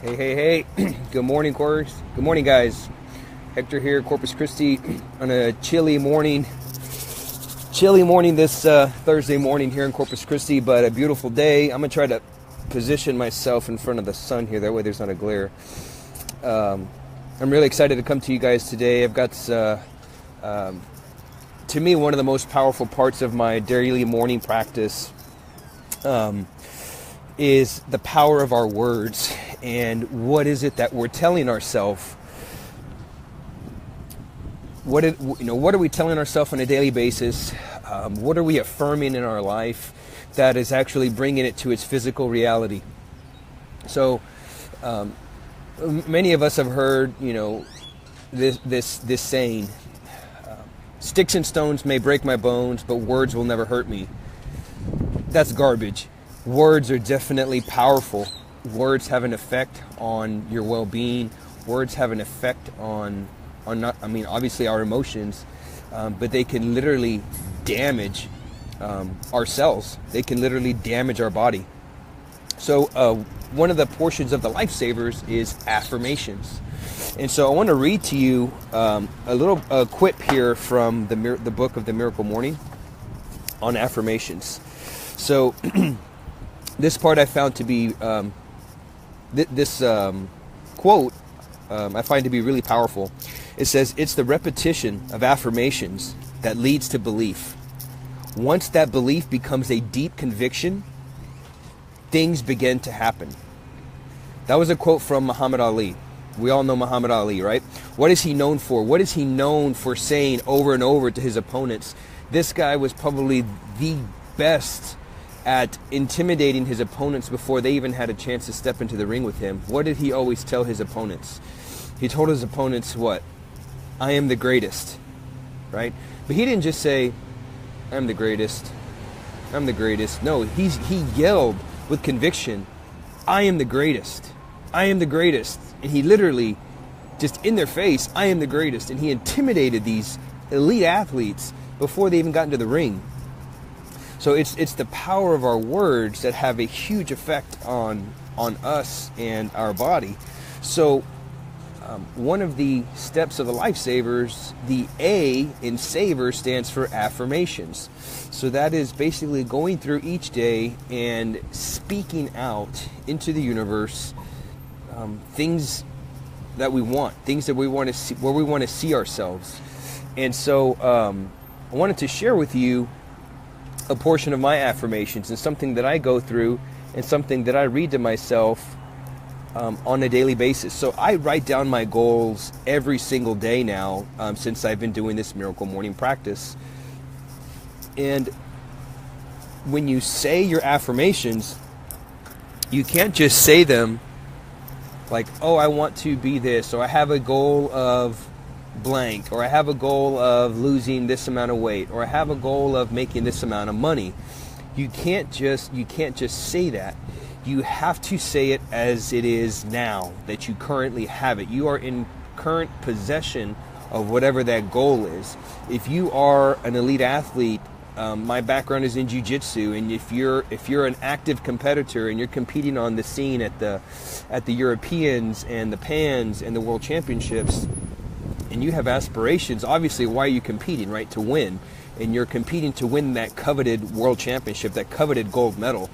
Hey. Good morning, course. Good morning, guys. Hector here, Corpus Christi, on a chilly morning this Thursday morning here in Corpus Christi, but a beautiful day. I'm going to try to position myself in front of the sun here. That way there's not a glare. I'm really excited to come to you guys today. I've got, to me, one of the most powerful parts of my daily morning practice is the power of our words. And what is it that we're telling ourselves? What are we telling ourselves on a daily basis? What are we affirming in our life that is actually bringing it to its physical reality? So, many of us have heard, this saying: "Sticks and stones may break my bones, but words will never hurt me." That's garbage. Words are definitely powerful. Words have an effect on your well-being. Words have an effect on obviously our emotions, but they can literally damage our cells. They can literally damage our body. So one of the portions of the Lifesavers is affirmations. And so I want to read to you a little quip here from the book of the Miracle Morning on affirmations. So this part I found to be this quote I find to be really powerful. It says, "It's the repetition of affirmations that leads to belief. Once that belief becomes a deep conviction, things begin to happen." That was a quote from Muhammad Ali. We all know Muhammad Ali, right? What is he known for? What is he known for saying over and over to his opponents? This guy was probably the best at intimidating his opponents before they even had a chance to step into the ring with him. What did he always tell his opponents? He told his opponents what? "I am the greatest," right? But he didn't just say, "I'm the greatest. I'm the greatest." No, he yelled with conviction, "I am the greatest. I am the greatest." And he literally, just in their face, "I am the greatest." And he intimidated these elite athletes before they even got into the ring. So it's the power of our words that have a huge effect on us and our body. So one of the steps of the Lifesavers, the A in Saver stands for affirmations. So that is basically going through each day and speaking out into the universe things that we want, things that we want to see, where we want to see ourselves. And so I wanted to share with you a portion of my affirmations and something that I go through and something that I read to myself on a daily basis. So I write down my goals every single day now since I've been doing this Miracle Morning practice. And when you say your affirmations, you can't just say them like, "Oh, I want to be this," or "I have a goal of blank," or "I have a goal of losing this amount of weight," or "I have a goal of making this amount of money." You can't just say that. You have to say it as it is now, that you currently have it. You are in current possession of whatever that goal is. If you are an elite athlete, my background is in jiu-jitsu, and if you're an active competitor and you're competing on the scene at the Europeans and the Pans and the World Championships, and you have aspirations, obviously, why are you competing, right? To win. And you're competing to win that coveted world championship, that coveted gold medal.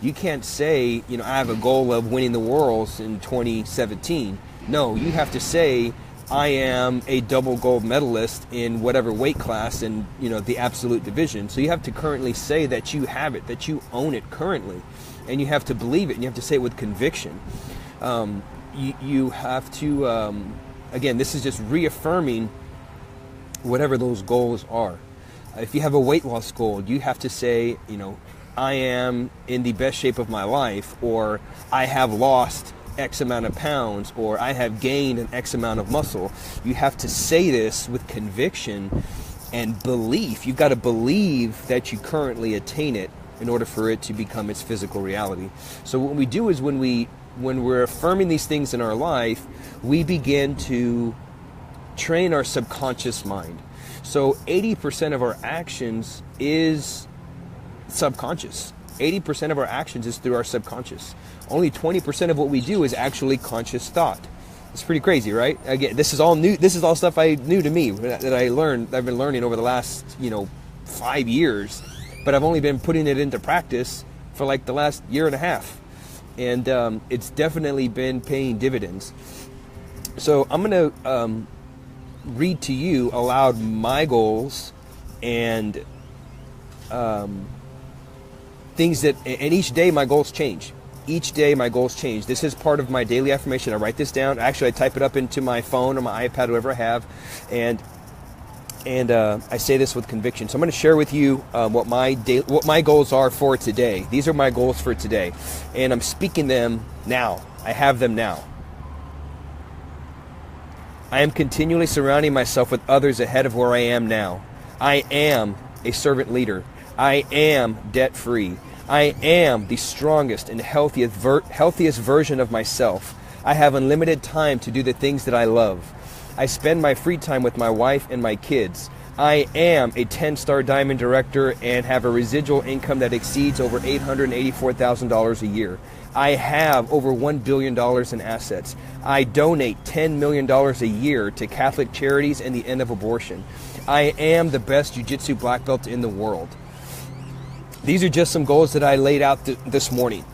You can't say, "I have a goal of winning the Worlds in 2017. No, you have to say, "I am a double gold medalist in whatever weight class in, the absolute division." So you have to currently say that you have it, that you own it currently. And you have to believe it, and you have to say it with conviction. You have to... Again, this is just reaffirming whatever those goals are. If you have a weight loss goal, you have to say, "I am in the best shape of my life," or "I have lost X amount of pounds," or "I have gained an X amount of muscle." You have to say this with conviction and belief. You've got to believe that you currently attain it in order for it to become its physical reality. So what we do is when we're affirming these things in our life, we begin to train our subconscious mind. So 80% of our actions is subconscious. 80% of our actions is through our subconscious. Only 20% of what we do is actually conscious thought. It's pretty crazy, right? Again, this is all new. This is all stuff new to me that I've been learning over the last, 5 years, but I've only been putting it into practice for like the last year and a half. And it's definitely been paying dividends. So I'm going to read to you aloud my goals and things that, and each day my goals change. Each day my goals change. This is part of my daily affirmation. I write this down. Actually, I type it up into my phone or my iPad, whatever I have, and I say this with conviction. So I'm going to share with you what my goals are for today. These are my goals for today, and I'm speaking them now. I have them now. I am continually surrounding myself with others ahead of where I am now. I am a servant leader. I am debt-free. I am the strongest and healthiest version of myself. I have unlimited time to do the things that I love. I spend my free time with my wife and my kids. I am a 10-star diamond director and have a residual income that exceeds over $884,000 a year. I have over $1 billion in assets. I donate $10 million a year to Catholic charities and the end of abortion. I am the best jiu-jitsu black belt in the world. These are just some goals that I laid out this morning.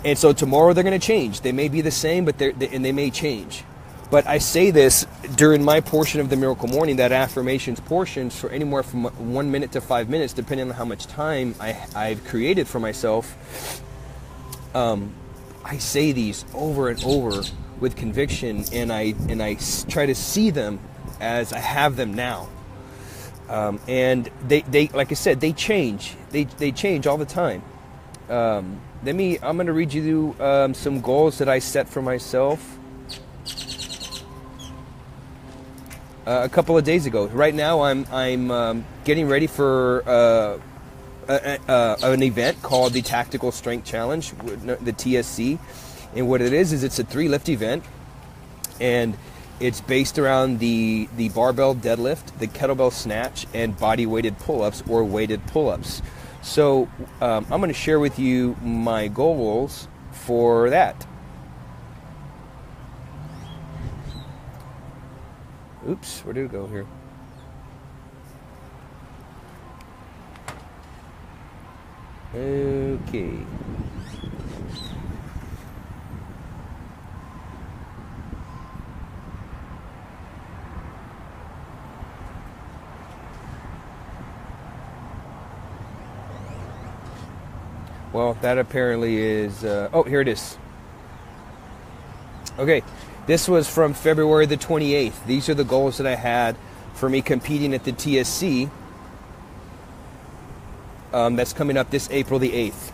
And so tomorrow they're going to change. They may be the same, but they may change. But I say this during my portion of the Miracle Morning, that affirmations portions, for anywhere from 1 minute to 5 minutes, depending on how much time I've created for myself. I say these over and over with conviction, and I try to see them as I have them now. And they like I said, they change. They change all the time. I'm going to read you some goals that I set for myself a couple of days ago. Right now, I'm getting ready for an event called the Tactical Strength Challenge, the TSC, and what it is it's a 3-lift event, and it's based around the barbell deadlift, the kettlebell snatch, and body weighted pull-ups or weighted pull-ups. So I'm going to share with you my goals for that. Oops, where did it go here? Okay. Well, that apparently is... oh, here it is. Okay, this was from February the 28th. These are the goals that I had for me competing at the TSC. That's coming up this April the 8th.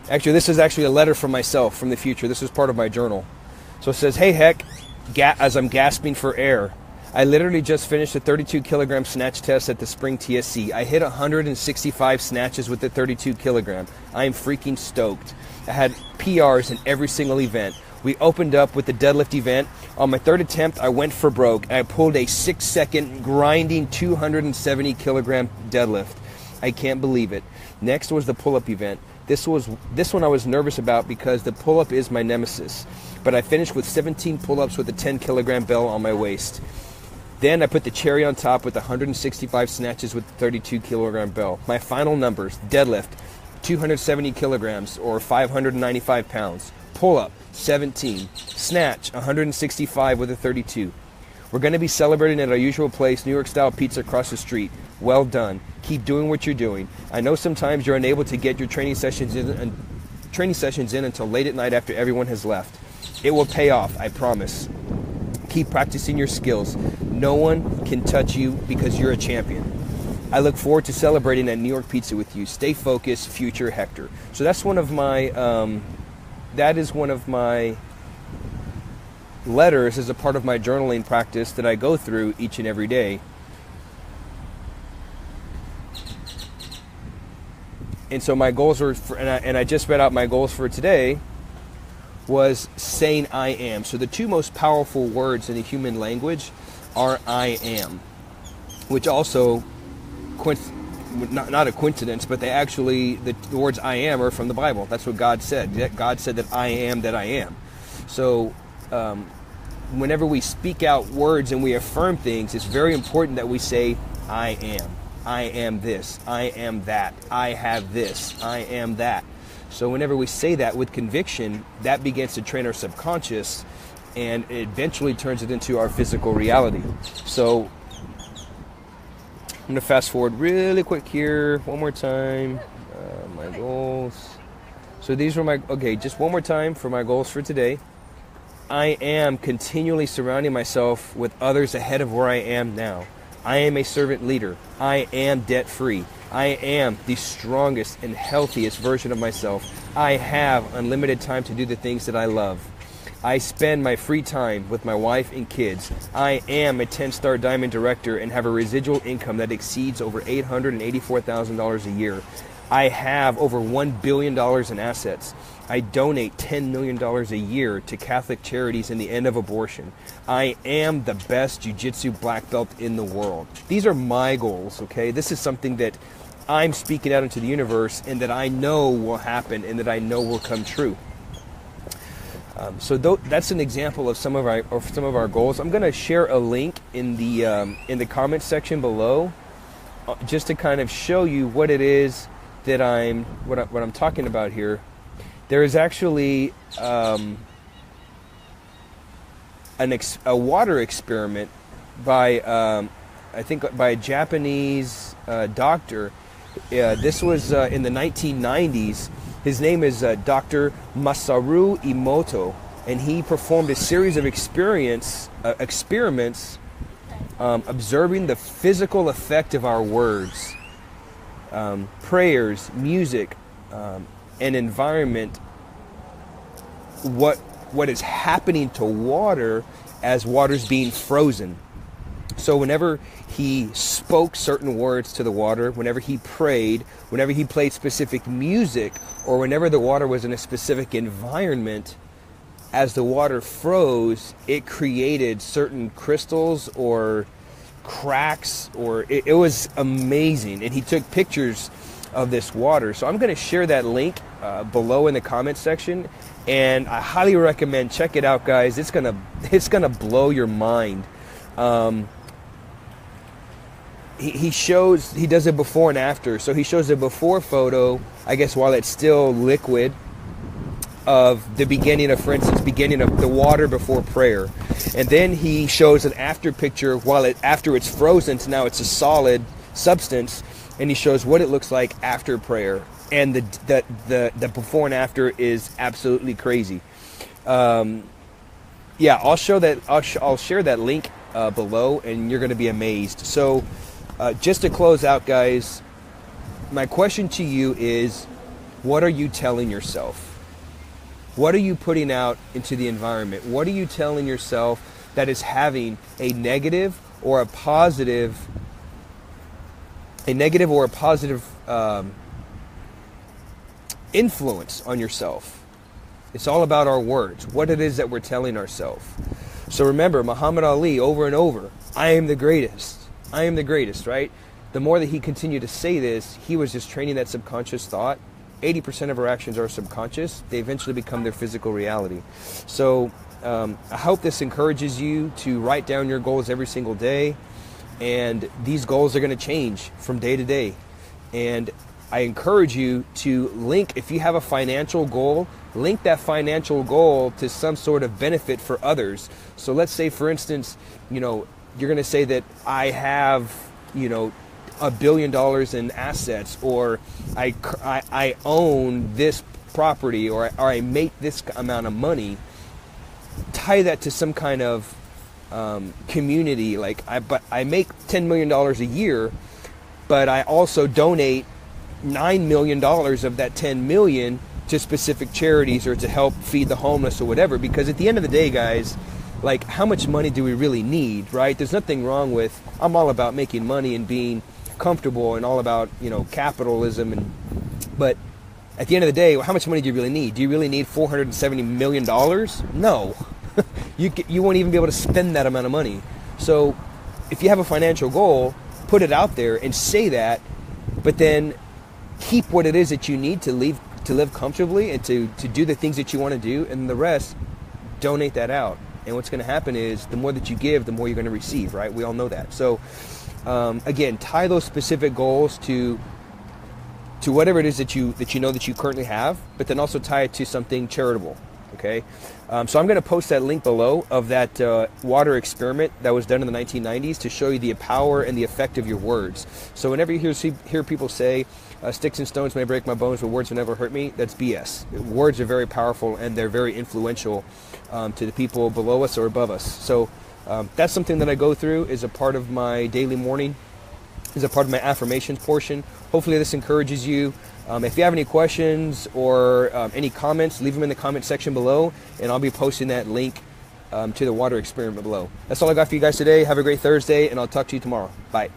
Actually, this is actually a letter from myself from the future. This is part of my journal. So it says, "Hey, heck," as I'm gasping for air. I literally just finished a 32 kilogram snatch test at the spring TSC. I hit 165 snatches with the 32 kilogram. I am freaking stoked. I had PRs in every single event. We opened up with the deadlift event. On my third attempt, I went for broke, and I pulled a 6-second grinding 270 kilogram deadlift. I can't believe it. Next was the pull-up event. This one I was nervous about because the pull-up is my nemesis. But I finished with 17 pull-ups with a 10 kilogram bell on my waist. Then I put the cherry on top with 165 snatches with the 32 kilogram bell. My final numbers: deadlift, 270 kilograms or 595 pounds. Pull-up, 17. Snatch, 165 with a 32. We're going to be celebrating at our usual place, New York style pizza across the street. Well done. Keep doing what you're doing. I know sometimes you're unable to get your training sessions in until late at night after everyone has left. It will pay off, I promise. Keep practicing your skills. No one can touch you because you're a champion. I look forward to celebrating at New York Pizza with you. Stay focused, future Hector. So that's one of my, that is one of my letters as a part of my journaling practice that I go through each and every day. And so my goals were, and I just read out my goals for today, was saying I am. So the two most powerful words in the human language are I am, which also not a coincidence, but the words I am are from the Bible. That's what God said. God said that I am that I am. So whenever we speak out words and we affirm things, it's very important that we say, I am. I am this. I am that. I have this. I am that. So whenever we say that with conviction, that begins to train our subconscious, and it eventually turns it into our physical reality. So I'm going to fast forward really quick here. One more time. My goals. So these were just one more time for my goals for today. I am continually surrounding myself with others ahead of where I am now. I am a servant leader. I am debt-free. I am the strongest and healthiest version of myself. I have unlimited time to do the things that I love. I spend my free time with my wife and kids. I am a 10-star diamond director and have a residual income that exceeds over $884,000 a year. I have over $1 billion in assets. I donate $10 million a year to Catholic charities in the end of abortion. I am the best jiu-jitsu black belt in the world. These are my goals, okay? This is something that I'm speaking out into the universe and that I know will happen and that I know will come true. So that's an example of some of our goals. I'm going to share a link in the comments section below, just to kind of show you what it is that what I'm talking about here. There is actually a water experiment by I think by a Japanese doctor. This was in the 1990s. His name is Dr. Masaru Emoto, and he performed a series of experiments observing the physical effect of our words, prayers, music, and environment, what is happening to water as water's being frozen. So whenever he spoke certain words to the water, whenever he prayed, whenever he played specific music, or whenever the water was in a specific environment, as the water froze, it created certain crystals or cracks, or it was amazing. And he took pictures of this water. So I'm going to share that link below in the comments section, and I highly recommend check it out, guys. It's gonna blow your mind. He does it before and after. So he shows a before photo, I guess while it's still liquid, of the beginning of, for instance, beginning of the water before prayer, and then he shows an after picture after it's frozen. So now it's a solid substance, and he shows what it looks like after prayer, and the before and after is absolutely crazy. Yeah, I'll show that. I'll share that link below, and you're going to be amazed. So, just to close out, guys, my question to you is, what are you telling yourself? What are you putting out into the environment? What are you telling yourself that is having a negative or a positive influence on yourself? It's all about our words, what it is that we're telling ourselves. So remember, Muhammad Ali, over and over, I am the greatest. I am the greatest, right? The more that he continued to say this, he was just training that subconscious thought. 80% of our actions are subconscious. They eventually become their physical reality. So I hope this encourages you to write down your goals every single day. And these goals are going to change from day to day. And I encourage you to link, if you have a financial goal, link that financial goal to some sort of benefit for others. So let's say, for instance, you're going to say that I have, $1 billion in assets, or I own this property, or I make this amount of money. Tie that to some kind of community. Like I make $10 million a year, but I also donate $9 million of that 10 million to specific charities or to help feed the homeless or whatever. Because at the end of the day, guys, like, how much money do we really need, right? There's nothing wrong with, I'm all about making money and being comfortable and all about, capitalism, but at the end of the day, how much money do you really need? Do you really need $470 million? No. You won't even be able to spend that amount of money. So if you have a financial goal, put it out there and say that, but then keep what it is that you need to live comfortably and to do the things that you want to do, and the rest, donate that out. And what's going to happen is the more that you give, the more you're going to receive, right? We all know that. So again, tie those specific goals to whatever it is that you know that you currently have, but then also tie it to something charitable. Okay, so I'm going to post that link below of that water experiment that was done in the 1990s to show you the power and the effect of your words. So whenever you hear people say, sticks and stones may break my bones, but words will never hurt me, that's BS. Words are very powerful, and they're very influential to the people below us or above us. So that's something that I go through, is a part of my daily morning, is a part of my affirmations portion. Hopefully this encourages you. If you have any questions or any comments, leave them in the comment section below, and I'll be posting that link to the water experiment below. That's all I got for you guys today. Have a great Thursday, and I'll talk to you tomorrow. Bye.